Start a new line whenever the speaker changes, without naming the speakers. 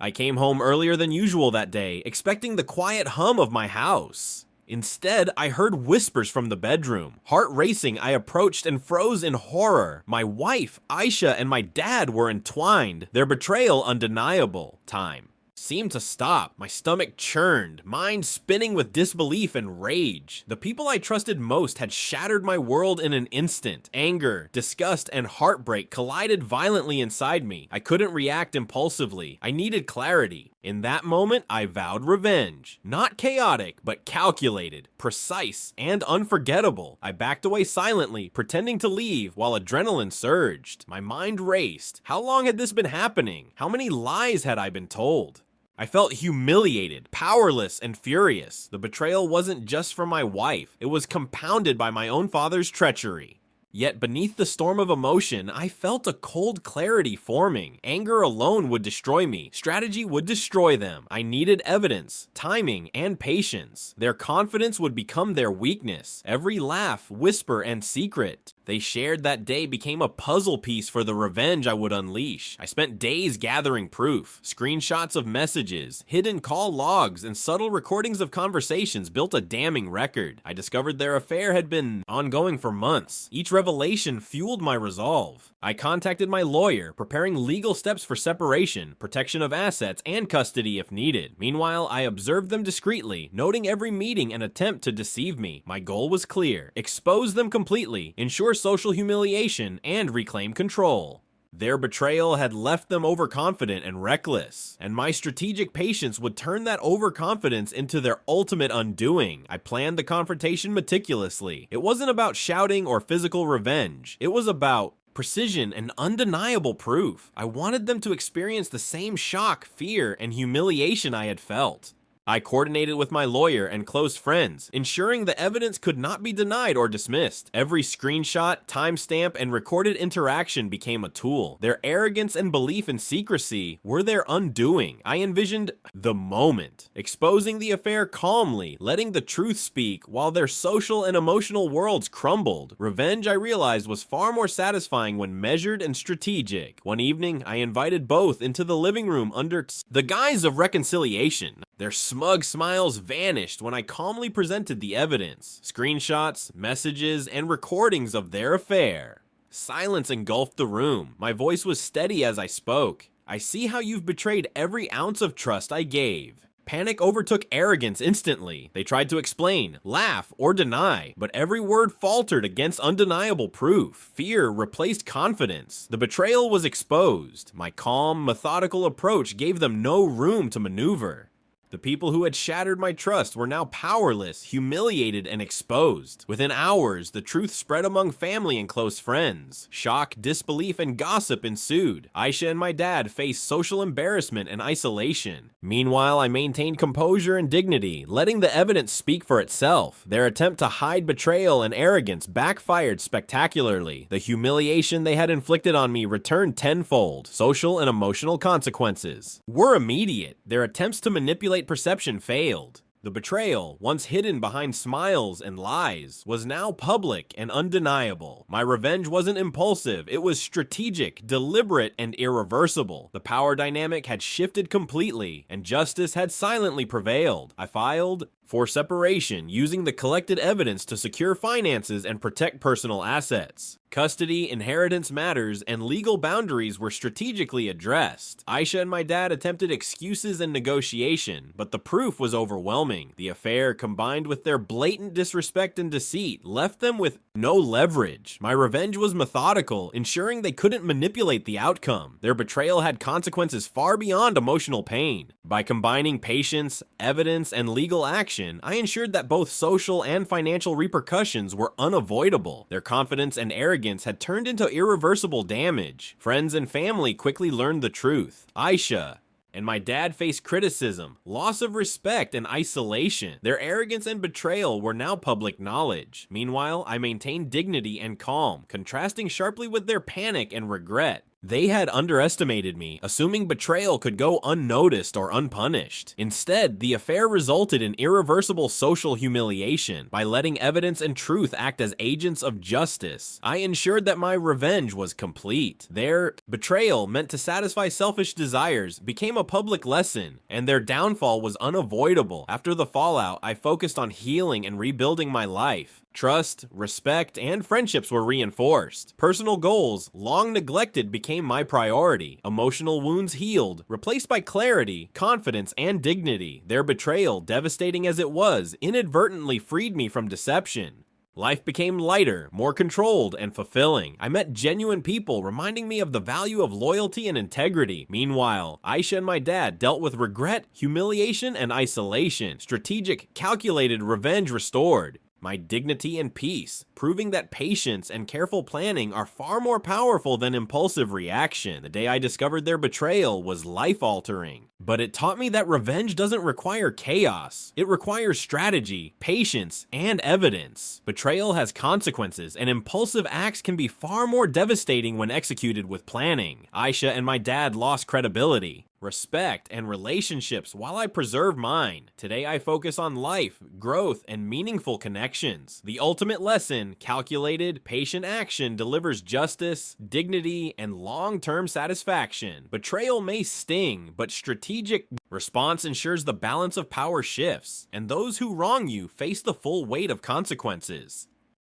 I came home earlier than usual that day, expecting the quiet hum of my house. Instead, I heard whispers from the bedroom. Heart racing, I approached and froze in horror. My wife, Ayesha, and my dad were entwined, their betrayal undeniable. Time seemed to stop, my stomach churned, mind spinning with disbelief and rage. The people I trusted most had shattered my world in an instant. Anger, disgust, and heartbreak collided violently inside me. I couldn't react impulsively. I needed clarity. In that moment, I vowed revenge. Not chaotic, but calculated, precise, and unforgettable. I backed away silently, pretending to leave while adrenaline surged. My mind raced. How long had this been happening? How many lies had I been told? I felt humiliated, powerless, and furious. The betrayal wasn't just from my wife. It was compounded by my own father's treachery. Yet beneath the storm of emotion, I felt a cold clarity forming. Anger alone would destroy me. Strategy would destroy them. I needed evidence, timing, and patience. Their confidence would become their weakness. Every laugh, whisper, and secret they shared that day became a puzzle piece for the revenge I would unleash. I spent days gathering proof. Screenshots of messages, hidden call logs, and subtle recordings of conversations built a damning record. I discovered their affair had been ongoing for months. Each revelation fueled my resolve. I contacted my lawyer, preparing legal steps for separation, protection of assets, and custody if needed. Meanwhile, I observed them discreetly, noting every meeting and attempt to deceive me. My goal was clear: expose them completely, ensure social humiliation, and reclaim control. Their betrayal had left them overconfident and reckless, and my strategic patience would turn that overconfidence into their ultimate undoing. I planned the confrontation meticulously. It wasn't about shouting or physical revenge. It was about precision and undeniable proof. I wanted them to experience the same shock, fear, and humiliation I had felt. I coordinated with my lawyer and close friends, ensuring the evidence could not be denied or dismissed. Every screenshot, timestamp, and recorded interaction became a tool. Their arrogance and belief in secrecy were their undoing. I envisioned the moment, exposing the affair calmly, letting the truth speak while their social and emotional worlds crumbled. Revenge, I realized, was far more satisfying when measured and strategic. One evening, I invited both into the living room under the guise of reconciliation. Their smug smiles vanished when I calmly presented the evidence, screenshots, messages, and recordings of their affair. Silence engulfed the room. My voice was steady as I spoke. I see how you've betrayed every ounce of trust I gave. Panic overtook arrogance instantly. They tried to explain, laugh, or deny, but every word faltered against undeniable proof. Fear replaced confidence. The betrayal was exposed. My calm, methodical approach gave them no room to maneuver. The people who had shattered my trust were now powerless, humiliated, and exposed. Within hours, the truth spread among family and close friends. Shock, disbelief, and gossip ensued. Ayesha and my dad faced social embarrassment and isolation. Meanwhile, I maintained composure and dignity, letting the evidence speak for itself. Their attempt to hide betrayal and arrogance backfired spectacularly. The humiliation they had inflicted on me returned tenfold. Social and emotional consequences were immediate. Their attempts to manipulate perception failed. The betrayal, once hidden behind smiles and lies, was now public and undeniable. My revenge wasn't impulsive, it was strategic, deliberate, and irreversible. The power dynamic had shifted completely, and justice had silently prevailed. I filed for separation, using the collected evidence to secure finances and protect personal assets. Custody, inheritance matters, and legal boundaries were strategically addressed. Ayesha and my dad attempted excuses and negotiation, but the proof was overwhelming. The affair, combined with their blatant disrespect and deceit, left them with no leverage. My revenge was methodical, ensuring they couldn't manipulate the outcome. Their betrayal had consequences far beyond emotional pain. By combining patience, evidence, and legal action, I ensured that both social and financial repercussions were unavoidable. Their confidence and arrogance had turned into irreversible damage. Friends and family quickly learned the truth. Ayesha and my dad faced criticism, loss of respect, and isolation. Their arrogance and betrayal were now public knowledge. Meanwhile, I maintained dignity and calm, contrasting sharply with their panic and regret. They had underestimated me, assuming betrayal could go unnoticed or unpunished. Instead, the affair resulted in irreversible social humiliation. By letting evidence and truth act as agents of justice, I ensured that my revenge was complete. Their betrayal, meant to satisfy selfish desires, became a public lesson, and their downfall was unavoidable. After the fallout, I focused on healing and rebuilding my life. Trust, respect, and friendships were reinforced. Personal goals, long neglected, became my priority. Emotional wounds healed, replaced by clarity, confidence, and dignity. Their betrayal, devastating as it was, inadvertently freed me from deception. Life became lighter, more controlled, and fulfilling. I met genuine people, reminding me of the value of loyalty and integrity. Meanwhile, Ayesha and my dad dealt with regret, humiliation, and isolation. Strategic, calculated revenge restored my dignity and peace, proving that patience and careful planning are far more powerful than impulsive reaction. The day I discovered their betrayal was life-altering, but it taught me that revenge doesn't require chaos. It requires strategy, patience, and evidence. Betrayal has consequences, and impulsive acts can be far more devastating when executed with planning. Ayesha and my dad lost credibility, respect, and relationships while I preserve mine. Today I focus on life, growth, and meaningful connections. The ultimate lesson, calculated, patient action delivers justice, dignity, and long-term satisfaction. Betrayal may sting, but strategic response ensures the balance of power shifts, and those who wrong you face the full weight of consequences.